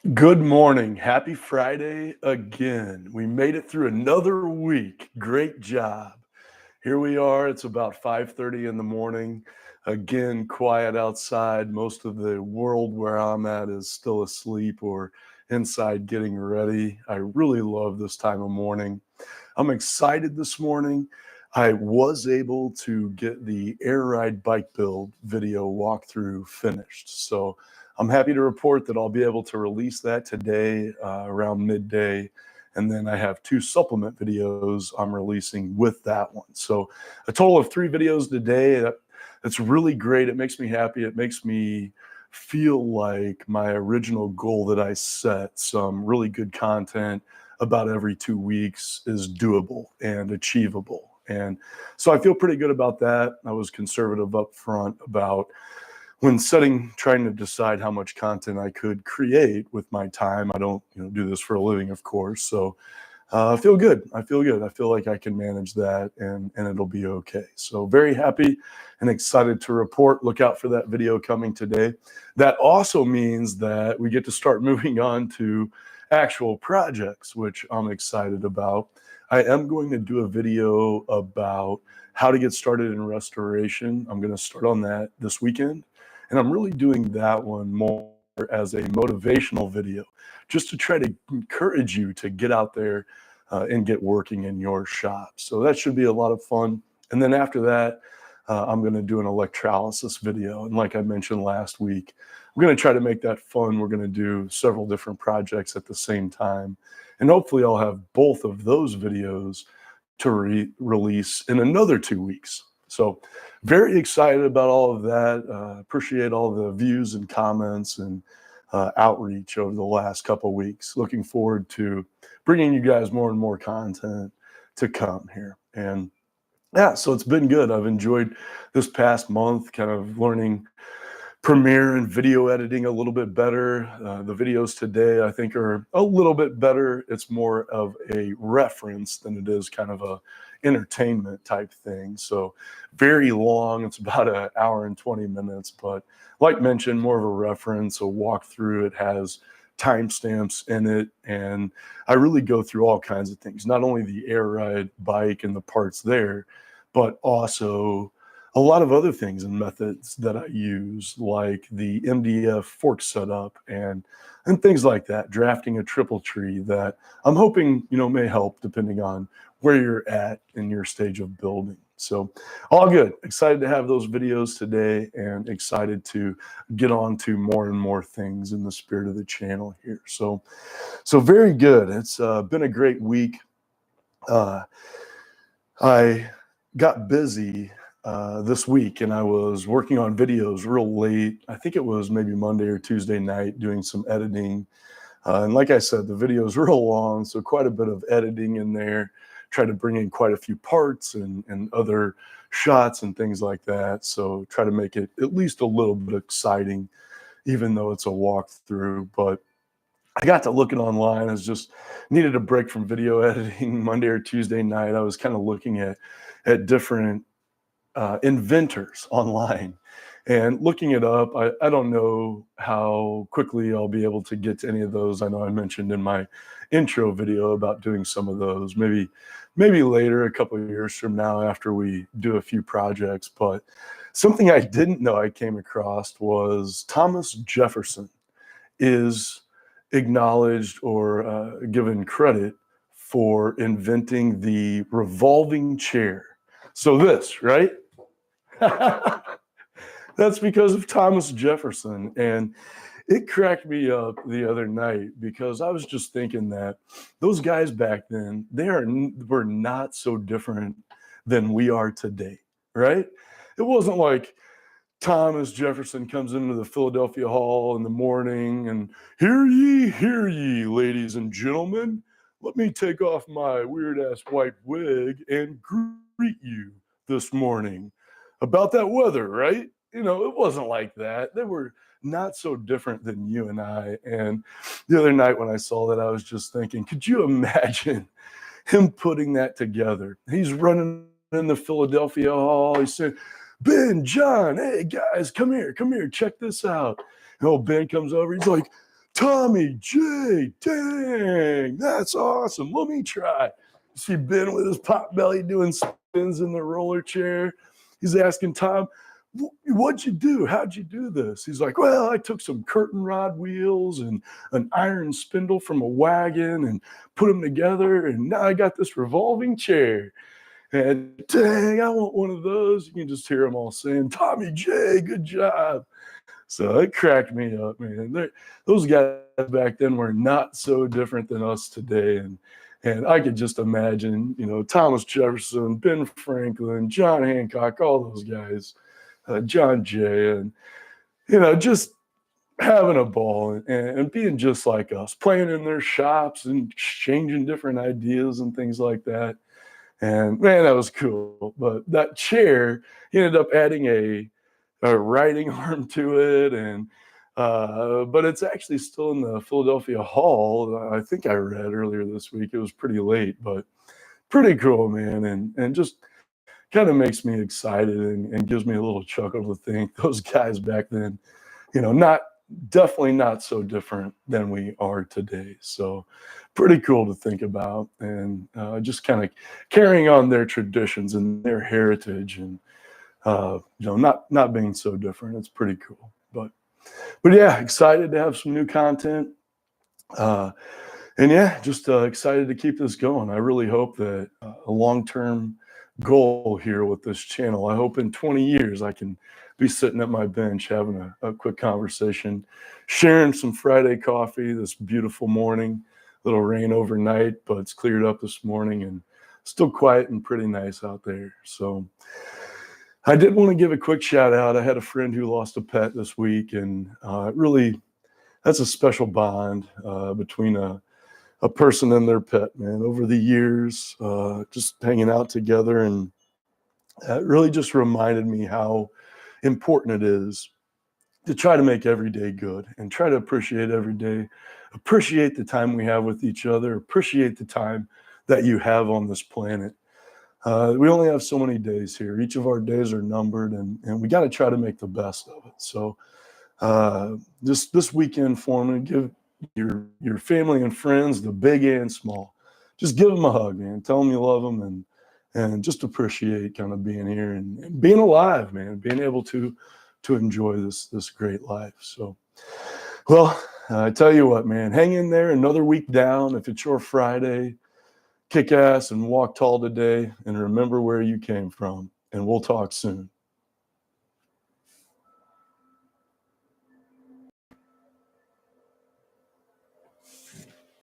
Good morning. Happy Friday again. We made it through another week. Great job. Here we are. It's about 5:30 in the morning. Again, quiet outside. Most of the world where I'm at is still asleep or inside getting ready. I really love this time of morning. I'm excited this morning. I was able to get the Air Ride bike build video walkthrough finished. So I'm happy to report that I'll be able to release that today around midday. And then I have 2 supplement videos I'm releasing with that one. So a total of 3 videos today. That's really great. It makes me happy. It makes me feel like my original goal that I set, some really good content about every 2 weeks, is doable and achievable. And so I feel pretty good about that. I was conservative up front about when trying to decide how much content I could create with my time. I don't, do this for a living, of course. So I feel good. I feel good. I feel like I can manage that and it'll be okay. So very happy and excited to report. Look out for that video coming today. That also means that we get to start moving on to actual projects, which I'm excited about. I am going to do a video about how to get started in restoration. I'm going to start on that this weekend. And I'm really doing that one more as a motivational video, just to try to encourage you to get out there and get working in your shop. So that should be a lot of fun. And then after that, I'm going to do an electrolysis video. And like I mentioned last week, we're going to try to make that fun. We're going to do several different projects at the same time. And hopefully I'll have both of those videos to release in another 2 weeks. So very excited about all of that. Appreciate all the views and comments and outreach over the last couple of weeks. Looking forward to bringing you guys more and more content to come here. And yeah, so it's been good. I've enjoyed this past month kind of learning Premiere and video editing a little bit better. The videos today, I think, are a little bit better. It's more of a reference than it is kind of a entertainment type thing. So very long. It's about an hour and 20 minutes, but like mentioned, more of a reference, a walkthrough. It has timestamps in it, and I really go through all kinds of things, not only the Air Ride bike and the parts there, but also a lot of other things and methods that I use, like the MDF fork setup and things like that, drafting a triple tree that I'm hoping, may help depending on where you're at in your stage of building. So all good. Excited to have those videos today and excited to get on to more and more things in the spirit of the channel here. So very good. It's been a great week. I got busy this week, and I was working on videos real late. I think it was maybe Monday or Tuesday night, doing some editing. And like I said, the video is real long, so quite a bit of editing in there. Try to bring in quite a few parts and other shots and things like that. So try to make it at least a little bit exciting, even though it's a walkthrough. But I got to looking online. I just needed a break from video editing Monday or Tuesday night. I was kind of looking at different inventors online and looking it up. I don't know how quickly I'll be able to get to any of those. I know I mentioned in my intro video about doing some of those, maybe later, a couple of years from now, after we do a few projects. But something I didn't know I came across was Thomas Jefferson is acknowledged or given credit for inventing the revolving chair. So this, right? That's because of Thomas Jefferson. And it cracked me up the other night because I was just thinking that those guys back then, were not so different than we are today, right? It wasn't like Thomas Jefferson comes into the Philadelphia Hall in the morning and hear ye, ladies and gentlemen. Let me take off my weird ass white wig and greet you this morning about that weather, right? It wasn't like that. They were not so different than you and I. And the other night when I saw that, I was just thinking, could you imagine him putting that together? He's running in the Philadelphia Hall. He's saying, Ben, John, hey guys, come here, check this out. And old Ben comes over. He's like, Tommy J, dang, that's awesome. Let me try. See Ben with his pot belly doing spins in the roller chair. He's asking Tom, what'd you do? How'd you do this? He's like, well, I took some curtain rod wheels and an iron spindle from a wagon and put them together, and now I got this revolving chair. And dang, I want one of those. You can just hear them all saying, Tommy J, good job. So it cracked me up, man. Those guys back then were not so different than us today. And I could just imagine, Thomas Jefferson, Ben Franklin, John Hancock, all those guys, John Jay, and, just having a ball and being just like us, playing in their shops and exchanging different ideas and things like that. And man, that was cool. But that chair, he ended up adding a writing arm to it, and but it's actually still in the Philadelphia Hall. I think I read earlier this week. It was pretty late, but pretty cool, man, and just kind of makes me excited and gives me a little chuckle to think those guys back then, definitely not so different than we are today. So pretty cool to think about, and just kind of carrying on their traditions and their heritage, and not being so different. It's pretty cool. But yeah, excited to have some new content. And yeah, just excited to keep this going. I really hope that a long-term goal here with this channel, I hope in 20 years I can be sitting at my bench having a quick conversation, sharing some Friday coffee this beautiful morning. Little rain overnight, but it's cleared up this morning and still quiet and pretty nice out there. So I did want to give a quick shout out. I had a friend who lost a pet this week, and really, that's a special bond between a person and their pet, man. Over the years, just hanging out together, and it really just reminded me how important it is to try to make every day good and try to appreciate every day, appreciate the time we have with each other, appreciate the time that you have on this planet. We only have so many days here. Each of our days are numbered, and we got to try to make the best of it. So this weekend for me, give your family and friends, the big and small, just give them a hug, man. Tell them you love them, and just appreciate kind of being here and being alive, man, being able to enjoy this great life. So, well, I tell you what, man, hang in there. Another week down. If it's your Friday, kick ass and walk tall today, and remember where you came from, and we'll talk soon.